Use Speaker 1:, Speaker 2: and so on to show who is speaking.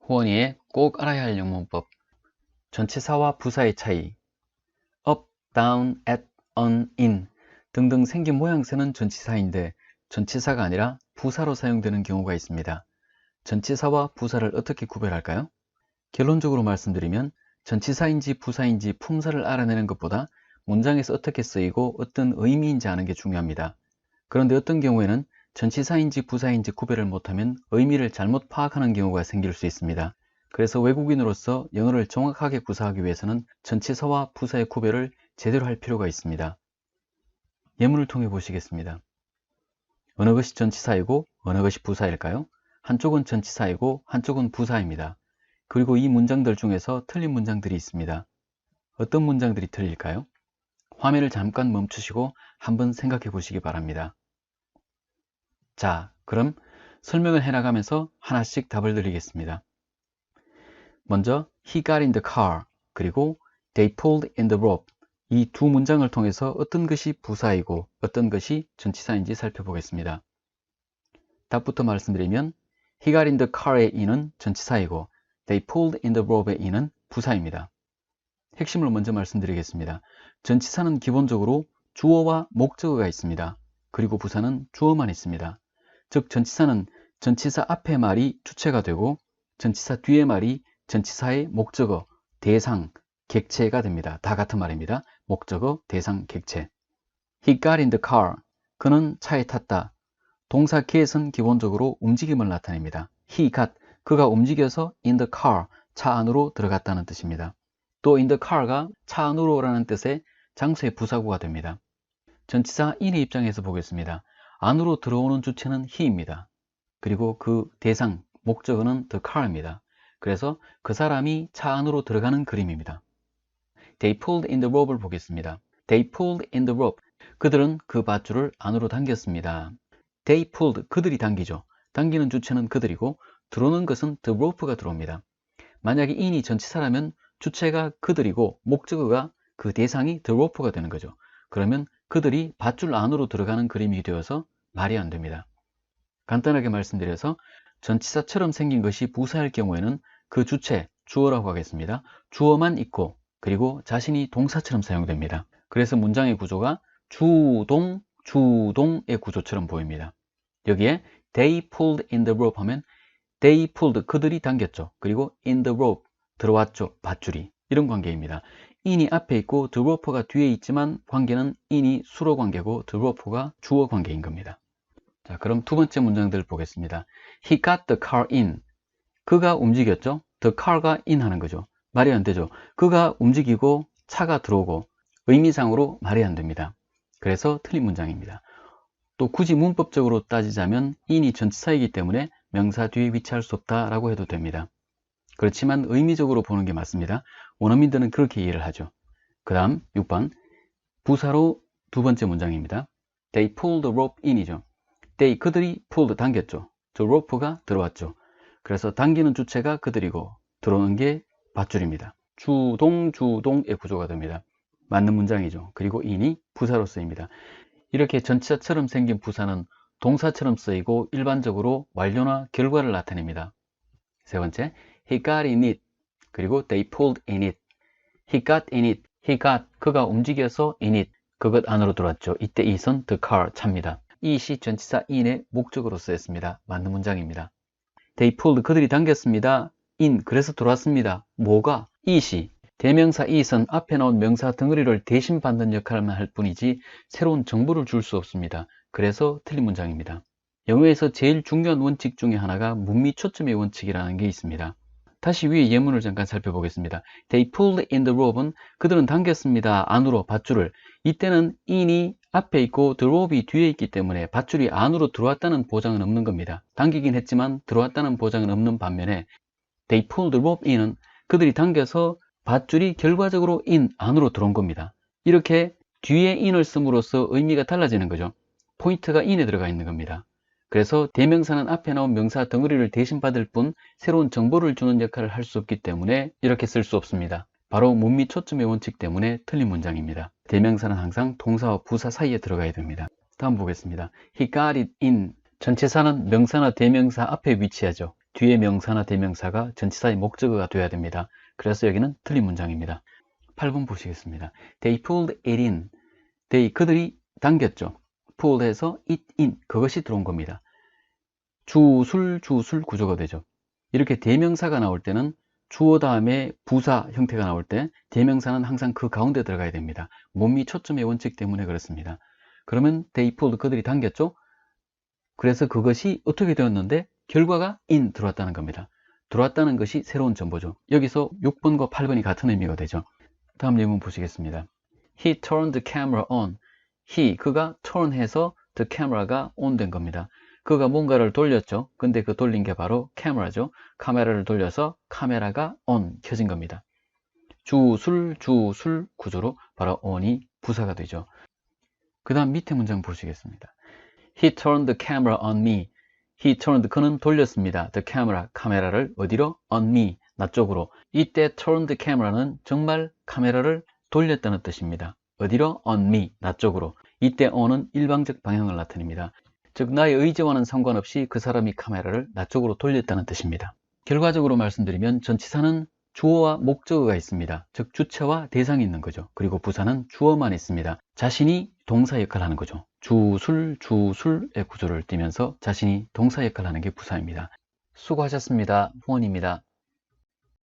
Speaker 1: 호원이의 꼭 알아야 할 영문법. 전치사와 부사의 차이. up, down, at, on, in 등등 생긴 모양새는 전치사인데 전치사가 아니라 부사로 사용되는 경우가 있습니다. 전치사와 부사를 어떻게 구별할까요? 결론적으로 말씀드리면 전치사인지 부사인지 품사를 알아내는 것보다 문장에서 어떻게 쓰이고 어떤 의미인지 아는 게 중요합니다. 그런데 어떤 경우에는 전치사인지 부사인지 구별을 못하면 의미를 잘못 파악하는 경우가 생길 수 있습니다. 그래서 외국인으로서 영어를 정확하게 구사하기 위해서는 전치사와 부사의 구별을 제대로 할 필요가 있습니다. 예문을 통해 보시겠습니다. 어느 것이 전치사이고 어느 것이 부사일까요? 한쪽은 전치사이고 한쪽은 부사입니다. 그리고 이 문장들 중에서 틀린 문장들이 있습니다. 어떤 문장들이 틀릴까요? 화면을 잠깐 멈추시고 한번 생각해 보시기 바랍니다. 자, 그럼 설명을 해나가면서 하나씩 답을 드리겠습니다. 먼저 He got in the car 그리고 They pulled in the rope 이 두 문장을 통해서 어떤 것이 부사이고 어떤 것이 전치사인지 살펴보겠습니다. 답부터 말씀드리면 He got in the car의 in은 전치사이고 They pulled in the rope의 in은 부사입니다. 핵심을 먼저 말씀드리겠습니다. 전치사는 기본적으로 주어와 목적어가 있습니다. 그리고 부사는 주어만 있습니다. 즉 전치사는 전치사 앞의 말이 주체가 되고 전치사 뒤의 말이 전치사의 목적어, 대상, 객체가 됩니다. 다 같은 말입니다. 목적어, 대상, 객체. He got in the car. 그는 차에 탔다. 동사 get은 기본적으로 움직임을 나타냅니다. He got. 그가 움직여서 in the car. 차 안으로 들어갔다는 뜻입니다. 또 in the car가 차 안으로라는 뜻의 장소의 부사구가 됩니다. 전치사 in의 입장에서 보겠습니다. 안으로 들어오는 주체는 he입니다. 그리고 그 대상, 목적어는 the car입니다. 그래서 그 사람이 차 안으로 들어가는 그림입니다. They pulled in the rope를 보겠습니다. They pulled in the rope. 그들은 그 밧줄을 안으로 당겼습니다. They pulled. 그들이 당기죠. 당기는 주체는 그들이고 들어오는 것은 the rope가 들어옵니다. 만약에 in이 전치사라면 주체가 그들이고 목적어가 그 대상이 the rope가 되는 거죠. 그러면 그들이 밧줄 안으로 들어가는 그림이 되어서 말이 안 됩니다. 간단하게 말씀드려서 전치사처럼 생긴 것이 부사일 경우에는 그 주체, 주어라고 하겠습니다. 주어만 있고 그리고 자신이 동사처럼 사용됩니다. 그래서 문장의 구조가 주동, 주동의 구조처럼 보입니다. 여기에 They pulled in the rope 하면 They pulled, 그들이 당겼죠. 그리고 in the rope, 들어왔죠. 밧줄이. 이런 관계입니다. in이 앞에 있고 the rope가 뒤에 있지만 관계는 in이 수로 관계고 the rope가 주어 관계인 겁니다. 자, 그럼 두 번째 문장들 보겠습니다. He got the car in. 그가 움직였죠. The car가 in 하는 거죠. 말이 안 되죠. 그가 움직이고 차가 들어오고 의미상으로 말이 안 됩니다. 그래서 틀린 문장입니다. 또 굳이 문법적으로 따지자면 in이 전치사이기 때문에 명사 뒤에 위치할 수 없다라고 해도 됩니다. 그렇지만 의미적으로 보는 게 맞습니다. 원어민들은 그렇게 이해를 하죠. 그 다음 6번 부사로 두 번째 문장입니다. They pulled the rope in이죠. They, 그들이 pulled, 당겼죠. 저 rope가 들어왔죠. 그래서 당기는 주체가 그들이고 들어오는 게 밧줄입니다. 주동, 주동의 구조가 됩니다. 맞는 문장이죠. 그리고 in이 부사로 쓰입니다. 이렇게 전치사처럼 생긴 부사는 동사처럼 쓰이고 일반적으로 완료나 결과를 나타냅니다. 세 번째, he got in it. 그리고 they pulled in it. he got in it. he got, 그가 움직여서 in it. 그것 안으로 들어왔죠. 이때 it은 the car, 차입니다. it이 전치사 in의 목적으로 쓰였습니다. 맞는 문장입니다. They pulled, 그들이 당겼습니다. in, 그래서 들어왔습니다. 뭐가? it이. 대명사 it은 앞에 나온 명사 덩어리를 대신 받는 역할만 할 뿐이지 새로운 정보를 줄 수 없습니다. 그래서 틀린 문장입니다. 영어에서 제일 중요한 원칙 중에 하나가 문미 초점의 원칙이라는 게 있습니다. 다시 위에 예문을 잠깐 살펴보겠습니다. They pulled in the rope은 그들은 당겼습니다. 안으로 밧줄을. 이때는 in이 앞에 있고 the rope이 뒤에 있기 때문에 밧줄이 안으로 들어왔다는 보장은 없는 겁니다. 당기긴 했지만 들어왔다는 보장은 없는 반면에 They pulled the rope in은 그들이 당겨서 밧줄이 결과적으로 in, 안으로 들어온 겁니다. 이렇게 뒤에 in을 씀으로써 의미가 달라지는 거죠. 포인트가 in에 들어가 있는 겁니다. 그래서 대명사는 앞에 나온 명사 덩어리를 대신 받을 뿐 새로운 정보를 주는 역할을 할 수 없기 때문에 이렇게 쓸 수 없습니다. 바로 문미 초점의 원칙 때문에 틀린 문장입니다. 대명사는 항상 동사와 부사 사이에 들어가야 됩니다. 다음 보겠습니다. He got it in. 전치사는 명사나 대명사 앞에 위치하죠. 뒤에 명사나 대명사가 전치사의 목적어가 돼야 됩니다. 그래서 여기는 틀린 문장입니다. 8번 보시겠습니다. They pulled it in. 그들이 당겼죠. pull 해서 it in, 그것이 들어온 겁니다. 주술 구조가 되죠. 이렇게 대명사가 나올 때는 주어 다음에 부사 형태가 나올 때 대명사는 항상 그 가운데 들어가야 됩니다. 몸이 초점의 원칙 때문에 그렇습니다. 그러면 they pulled, 그들이 당겼죠. 그래서 그것이 어떻게 되었는데 결과가 in, 들어왔다는 겁니다. 들어왔다는 것이 새로운 정보죠. 여기서 6번과 8번이 같은 의미가 되죠. 다음 예문 보시겠습니다. He turned the camera on. 그가 turn 해서 the camera가 on 된 겁니다. 그가 뭔가를 돌렸죠. 근데 그 돌린 게 바로 카메라죠. 카메라를 돌려서 카메라가 on, 켜진 겁니다. 주술 구조로 바로 on이 부사가 되죠. 그 다음 밑에 문장 보시겠습니다. He turned the camera on me. 그는 돌렸습니다. the camera, 카메라를 어디로? on me, 나 쪽으로. 이때 turned camera는 정말 카메라를 돌렸다는 뜻입니다. 어디로? on me, 나 쪽으로. 이때 on은 일방적 방향을 나타냅니다. 즉 나의 의지와는 상관없이 그 사람이 카메라를 나 쪽으로 돌렸다는 뜻입니다. 결과적으로 말씀드리면 전치사는 주어와 목적어가 있습니다. 즉 주체와 대상이 있는 거죠. 그리고 부사는 주어만 있습니다. 자신이 동사 역할을 하는 거죠. 주술의 구조를 띠면서 자신이 동사 역할을 하는 게 부사입니다. 수고하셨습니다. 후원입니다.